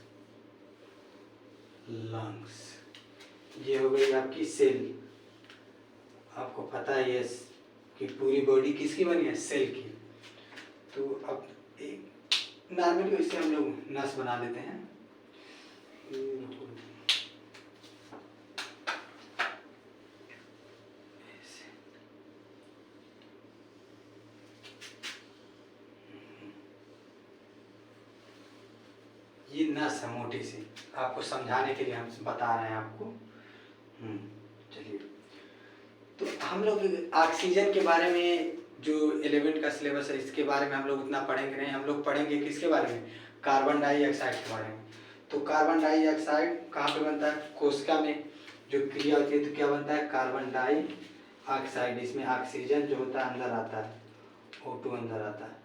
lungs. ये हो गई आपकी सेल। आपको पता है ये कि पूरी बॉडी किसकी बनी है, सेल की। तो अब एक नॉर्मली इससे हम लोग नस बना देते हैं। ये नस है मोटी सी, आपको समझाने के लिए हम बता रहे हैं आपको। चलिए, तो हम लोग ऑक्सीजन के बारे में जो 11वीं का सिलेबस है इसके बारे में हम लोग उतना पढ़ेंगे नहीं। हम लोग पढ़ेंगे किसके बारे में, कार्बन डाइऑक्साइड के बारे में। तो कार्बन डाइऑक्साइड कहाँ पे बनता है, कोशिका में जो क्रिया होती है तो क्या बनता है, कार्बन डाइऑक्साइड। इसमें ऑक्सीजन जो होता है अंदर आता है, O2 अंदर आता है।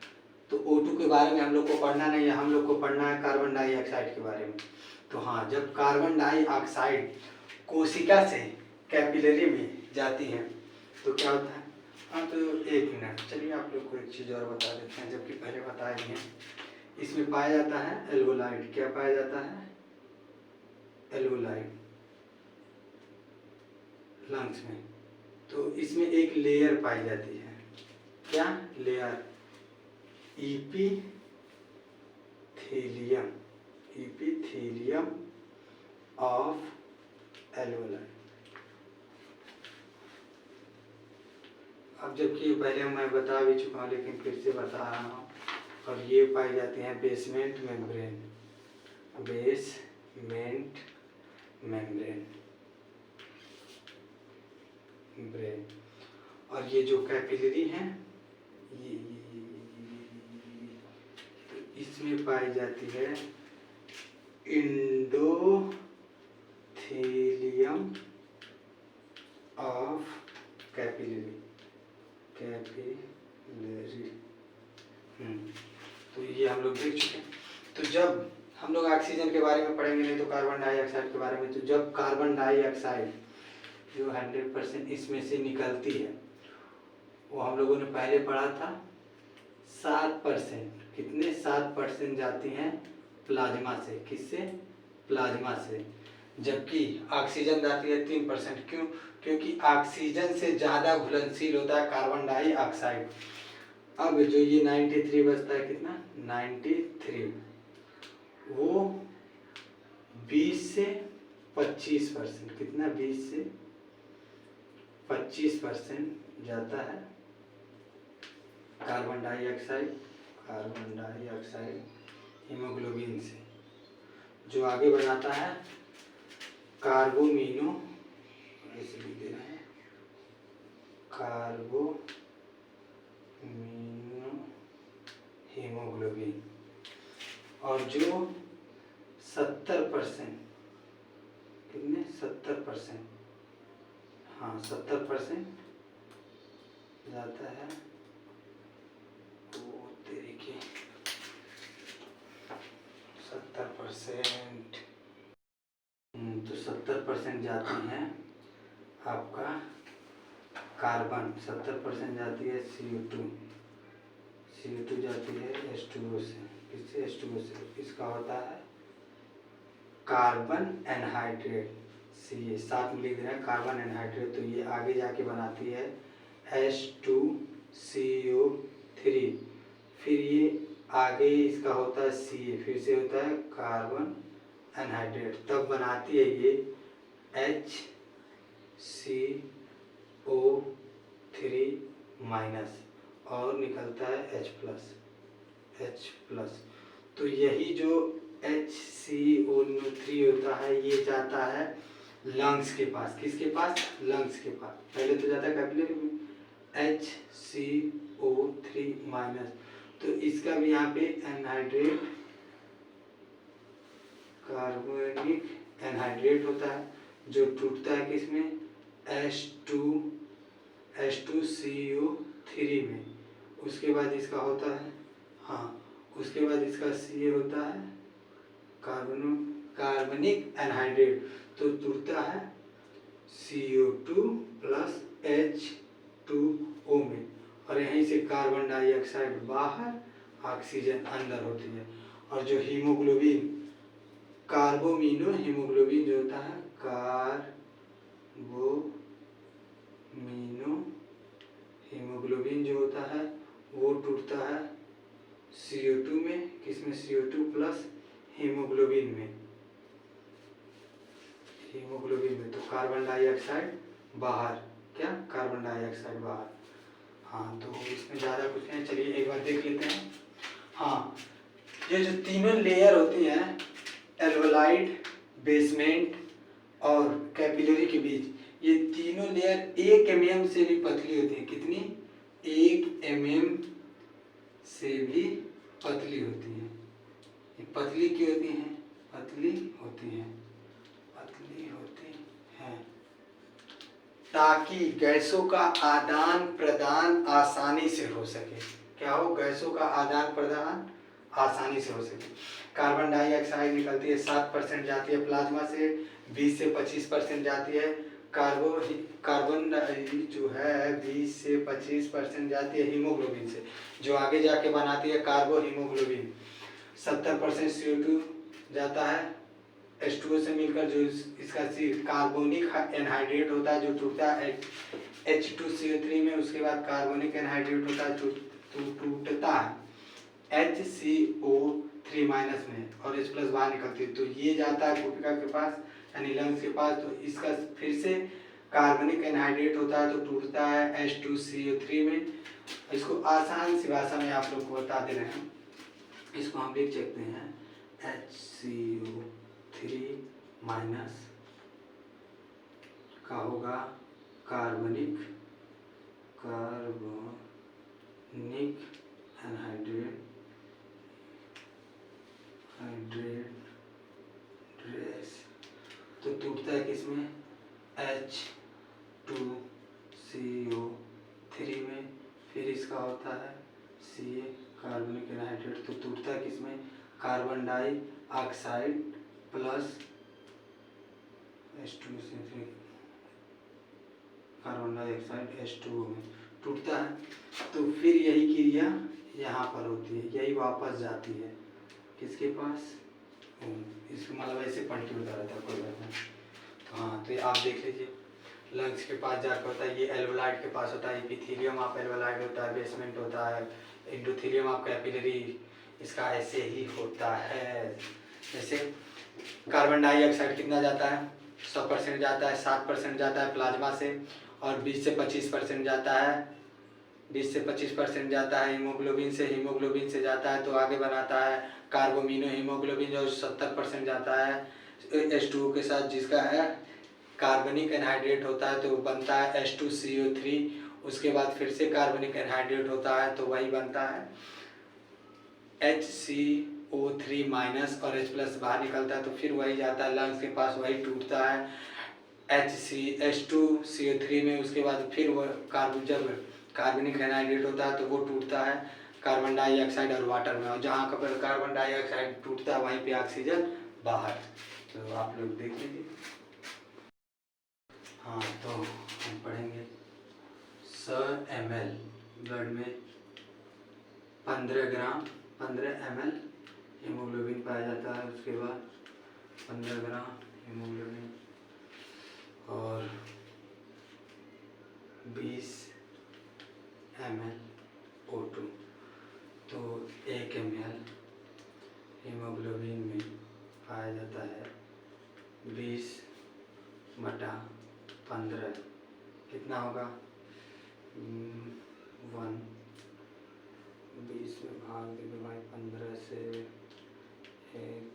तो O2 के बारे में हम लोग को पढ़ना नहीं है, हम लोग को पढ़ना है कार्बन डाइऑक्साइड के बारे में। तो हाँ, जब कार्बन डाइऑक्साइड कोशिका से कैपिलरी में जाती है तो क्या होता है। हाँ, तो एक मिनट, चलिए आप लोग को एक चीज़ और बता देते हैं, जबकि पहले बताए नहीं हैं। इसमें पाया जाता है एल्वोलाइड। क्या पाया जाता है, एल्वोलाइड लंग्स में। तो इसमें एक लेयर पाई जाती है, क्या लेयर, इपीथेलियम ऑफ एल्वोलाइड। अब जबकि पहले मैं बता भी चुका हूँ लेकिन फिर से बता रहा हूँ। और ये पाई जाती हैं बेसमेंट मेम्ब्रेन ब्रेन। और ये जो कैपिलरी हैं ये तो इसमें पाई जाती है इंडोथेलियम ऑफ कैपिलरी। तो ये हम लोग देख चुके हैं। तो जब हम लोग ऑक्सीजन के बारे में पढ़ेंगे नहीं तो कार्बन डाइऑक्साइड के बारे में। तो जब कार्बन डाइऑक्साइड जो 100% इसमें से निकलती है, वो हम लोगों ने पहले पढ़ा था 7%। कितने, 7% जाती हैं प्लाज्मा से। किससे, प्लाज्मा से। जबकि ऑक्सीजन जाती है 3%। क्यों, क्योंकि ऑक्सीजन से ज़्यादा घुलनशील होता है कार्बन डाइऑक्साइड। अब जो ये 93 बचता है, कितना, 93, वो 20 से 25%, कितना, 20 से 25% जाता है कार्बन डाइऑक्साइड हीमोग्लोबिन से, जो आगे बनाता है कार्बोमिनो, ऐसे लिख दे रहे हैं, कार्बोमिनो हीमोग्लोबिन। और जो 70%, कितने, 70%, हाँ 70% जाता है, वो तेरी के 70%, तो 70% जाती हैं आपका कार्बन, 70% जाती है CO2 जाती है H2O से। किससे, H2O से। इसका होता है कार्बन एनहाइड्रेट, सी साथ में लिख रहे हैं कार्बन एनहाइड्रेट। तो ये आगे जाके बनाती है H2CO3। फिर ये आगे इसका होता है Ca, फिर से होता है कार्बन एनहाइड्रेट, तब बनाती है ये HCO3- और निकलता है H+। तो यही जो HCO3 होता है ये जाता है लंग्स के पास। किसके पास, लंग्स के पास। पहले तो जाता है कैपिलरी में HCO3-। तो इसका भी यहाँ पे एनहाइड्रेट, कार्बनिक एनहाइड्रेट होता है, जो टूटता है किसमें, H2CO3 में। उसके बाद इसका होता है, हाँ उसके बाद इसका Ca होता है कार्बनिक एनहाइड्रेट, तो टूटता है CO2+H2O में। और यहीं से कार्बन डाइऑक्साइड बाहर, ऑक्सीजन अंदर होती है। और जो हीमोग्लोबिन, कार्बोमिनो हीमोग्लोबिन जो होता है वो मीनो हीमोग्लोबिन जो होता है वो टूटता है CO2 में, किसमें, CO2 प्लस हीमोग्लोबिन में, हीमोग्लोबिन में। तो कार्बन डाइऑक्साइड बाहर, क्या, कार्बन डाइऑक्साइड बाहर। हाँ, तो इसमें ज़्यादा कुछ नहीं, चलिए एक बार देख लेते हैं। हाँ, ये जो तीनों लेयर होती हैं एल्वेलाइड, बेसमेंट और कैपिलरी के बीच, ये तीनों लेयर 1 mm से भी पतली होती हैं। कितनी? 1 mm से भी पतली होती हैं। ये पतली क्यों होती हैं? पतली होती हैं, पतली होती हैं ताकि गैसों का आदान प्रदान आसानी से हो सके। क्या हो? गैसों का आदान प्रदान आसानी से हो सके। कार्बन डाइऑक्साइड निकलती है 7% जाती है प्लाज्मा से, 20 से 25% जाती है कार्बन जो है 20 से 25% जाती है हीमोग्लोबिन से, जो आगे जाके बनाती है कार्बो हीमोग्लोबिन। 70% CO2 जाता है H2O से मिलकर, जो इसका कार्बोनिक एनहाइड्रेट होता है जो टूटता है H2CO3 में। उसके बाद कार्बोनिक एनहाइड्रेट होता है जो टूटता है HCO3 माइनस में, और H+ बाहर निकलती है। तो ये जाता है कोशिका के पास, यानी लंग्स के पास। तो इसका फिर से कार्बनिक एनहाइड्रेट होता है तो टूटता है H2CO3 में। इसको आसान सी भाषा में आप लोग को बता दे रहे हैं, इसको हम लिख सकते हैं HCO3 माइनस का होगा कार्बनिक एनहाइड्रेट तो टूटता है किसमें? H2CO3 में। फिर इसका होता है Ca कार्बनिक एनहाइड्रेट, तो टूटता है किसमें? Carbon dioxide plus H2CO3 carbon dioxide H2O में टूटता है। तो फिर यही क्रिया यहाँ पर होती है, यही वापस जाती है किसके पास? इसको मतलब ऐसे पलटी होता रहता है, कोई बात नहीं। तो हाँ, तो आप देख लीजिए, लंग्स के पास जाकर होता है, ये एल्वेलाइड के पास होता है, एपिथेलियम आप एल्वेलाइड होता है, बेसमेंट होता है, एंडोथेलियम आप कैपिलरी, इसका ऐसे ही होता है। जैसे कार्बन डाइऑक्साइड कितना जाता है? 100% जाता है, 7% जाता है प्लाज्मा से, और 20 से 25% जाता है, 20 से 25% जाता है हीमोग्लोबिन से जाता है, तो आगे बनाता है कार्बोमिनो हीमोग्लोबिन, जो 70% जाता है H2O के साथ, जिसका है कार्बनिक एनहाइड्रेट होता है, तो बनता है H2CO3। उसके बाद फिर से कार्बनिक एनहाइड्रेट होता है, तो वही बनता है HCO3 माइनस, और H+ बाहर निकलता है, तो फिर वही जाता है लंग्स के पास, वही टूटता है H2CO3 में। उसके बाद फिर वो जब कार्बनिक एनहाइड्रेट होता है तो वो टूटता है कार्बन डाइऑक्साइड और वाटर में, और जहाँ पर कार्बन डाइऑक्साइड टूटता है वहीं पे ऑक्सीजन बाहर। तो आप लोग देख लीजिए। हाँ, तो हम पढ़ेंगे 100 ml ब्लड में 15 ml हीमोग्लोबिन पाया जाता है। उसके बाद 15 ग्राम हीमोग्लोबिन और 20 ml O2, तो 1 ml हीमोग्लोबिन में पाया जाता है 20/15, कितना होगा? 20 में भाग देंगे भाई 15 से,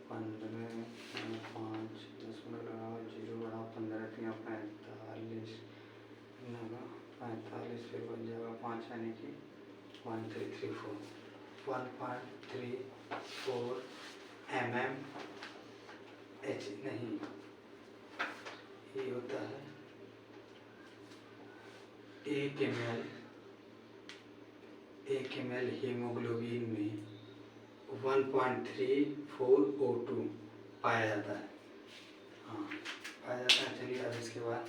15 5 10 मिनट लगाओ, 0 बढ़ाओ 15 3 45 45, फिर बन जाएगा 5, यानी कि 1334 1.34 mm H नहीं, ये होता है 1 ml हीमोग्लोबिन में 1.34 O2 पाया जाता है। हाँ, पाया जाता है। चलिए अब इसके बाद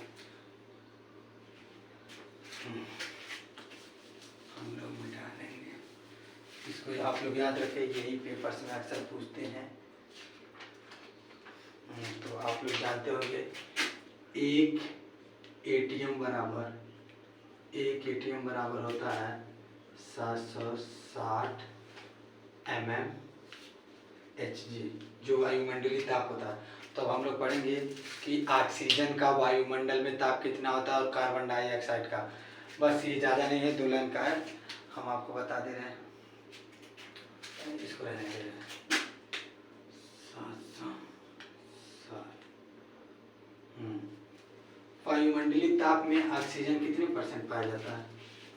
हम लोग मिटा लेंगे इसको। आप लोग याद रखें, यही पेपर्स में अक्सर पूछते हैं। तो आप लोग जानते होंगे 1 एटीएम बराबर, एक एटीएम बराबर होता है 760 mmHg, जो वायुमंडलीय ताप होता है। तो अब हम लोग पढ़ेंगे कि ऑक्सीजन का वायुमंडल में ताप कितना होता है और कार्बन डाइऑक्साइड का। बस ये ज़्यादा नहीं है, 2 लाइन का है, हम आपको बता दे रहे हैं, इसको रहने दे रहे हैं। 760 वायुमंडलीय ताप में ऑक्सीजन कितने परसेंट पाया जाता है?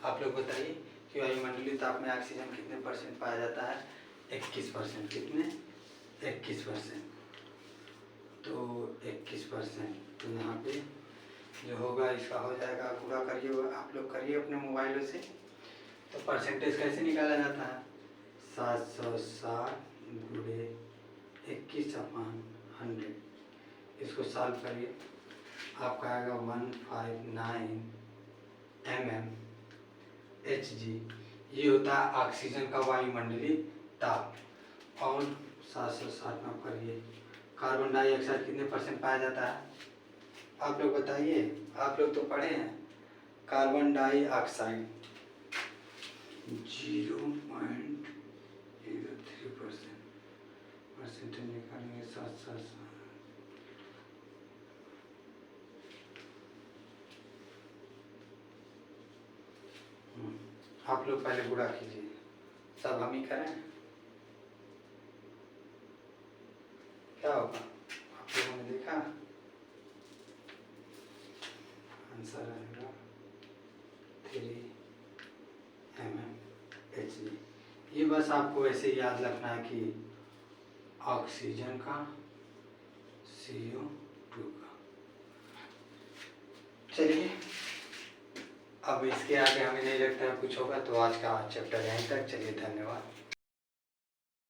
आप लोग बताइए कि वायुमंडलीय ताप में ऑक्सीजन कितने परसेंट पाया जाता है? 21%। कितने? 21%। तो 21%, तो यहाँ पे जो होगा इसका हो जाएगा, पूरा करिए आप लोग, करिए अपने मोबाइलों से। तो परसेंटेज कैसे निकाला जाता है? 760 गुणे 21/100, इसको सॉल्व करिए, आपका आएगा 159 mmHg। ये होता है ऑक्सीजन का वायुमंडलीय ताप। और 760 में करिए, कार्बन डाइऑक्साइड कितने परसेंट पाया जाता है? आप लोग बताइए, आप लोग तो पढ़े हैं। कार्बन डाइऑक्साइड 0.03%, परसेंटेज निकालेंगे 760। आप लोग पहले गुणा कीजिए, सब हम ही करें, क्या होगा? आप लोगों ने देखा, आंसर आएगा 3 mmHg। ये बस आपको ऐसे याद रखना है कि ऑक्सीजन का, CO2 का। चलिए, अब इसके आगे हमें नहीं लगता है कुछ होगा, तो आज का चैप्टर यहीं तक। चलिए, धन्यवाद।